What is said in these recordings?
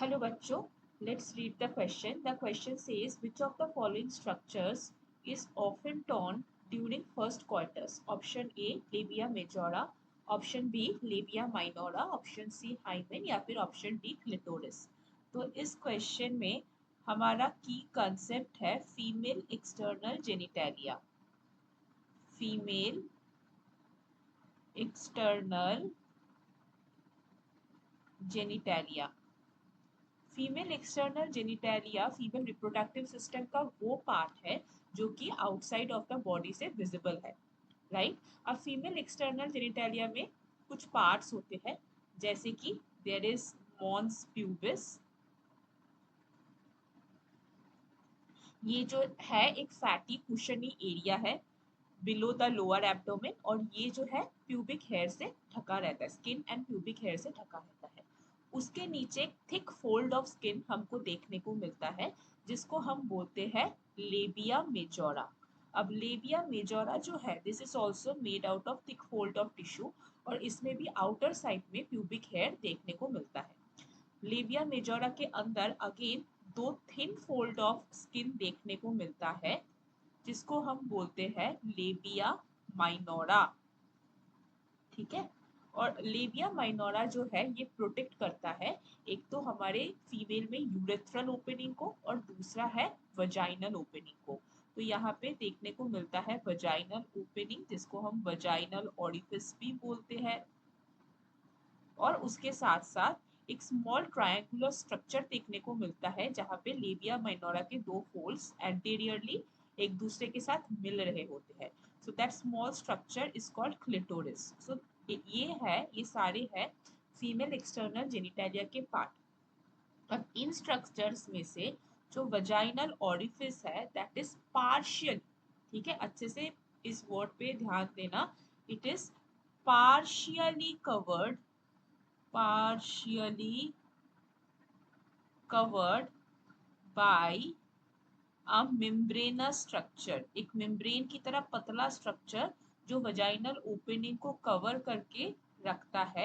Hello बच्चों, let's read the question. The question says which of the following structures is often torn during first coitus? Option A labia majora, option B labia minora, option C hymen या फिर option D clitoris. तो इस question में हमारा की concept है female external genitalia. Female external genitalia. Female external genitalia female reproductive system का वो पार्ट है जो कि आउटसाइड ऑफ द बॉडी से विजिबल है, राइट. अब फीमेल एक्सटर्नल जेनिटेलिया में कुछ पार्ट्स होते हैं जैसे कि देयर इज मॉन्स प्यूबिस. ये जो है एक फैटी कुशनी एरिया है बिलो द लोअर एब्डोमेन और ये जो है प्यूबिक हेयर से ढका रहता है, स्किन एंड प्यूबिक हेयर से ढका रहता है. उसके नीचे थिक फोल्ड ऑफ स्किन हमको देखने को मिलता है जिसको हम बोलते हैं लेबिया मेजोरा. अब लेबिया मेजोरा जो है this is also made out of thick fold of tissue और इसमें भी आउटर साइड में प्यूबिक हेयर देखने को मिलता है. लेबिया मेजोरा के अंदर अगेन दो थिन फोल्ड ऑफ स्किन देखने को मिलता है जिसको हम बोलते हैं लेबिया माइनोरा. ठीक है. और लेबिया माइनोरा जो है ये प्रोटेक्ट करता है एक तो हमारे फीमेल में यूरेथ्रल ओपनिंग को और दूसरा है वजाइनल ओपनिंग को. तो यहाँ पे देखने को मिलता है वजाइनल ओपनिंग जिसको हम वजाइनल ऑरिफिस भी बोलते हैं. और उसके साथ साथ एक स्मॉल ट्रायंगुलर स्ट्रक्चर देखने को मिलता है जहाँ पे लेबिया माइनोरा के दो फोल्ड्स एंटीरियरली एक दूसरे के साथ मिल रहे होते हैं. So that small structure is called clitoris. So ये सारे हैं फीमेल एक्सटर्नल जेनिटेलिया के पार्ट. अब इन स्ट्रक्चर्स में से जो वजाइनल ऑरिफिस है दैट इज पार्शियल. ठीक है, अच्छे से इस वर्ड पे ध्यान देना. It is partially covered by a membranous structure. एक मेम्ब्रेन की तरह पतला स्ट्रक्चर जो वजाइनल ओपनिंग को कवर करके रखता है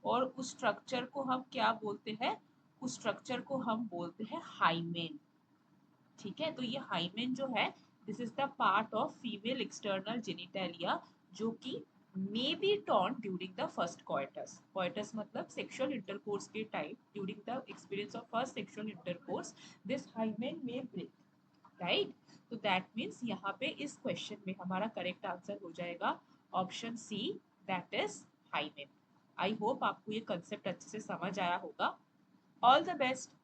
और उस स्ट्रक्चर को हम क्या बोलते हैं, उस स्ट्रक्चर को हम बोलते हैं हाइमेन. ठीक है, तो ये हाइमेन जो है this is the part of female external genitalia जो कि may be torn during the first coitus. Coitus मतलब sexual intercourse के time during the experience of first sexual intercourse this hymen may break, right? तो that means यहाँ पे इस question में हमारा correct answer हो जाएगा option C, that is hymen. I hope आपको ये concept अच्छे से समझ आया होगा. All the best.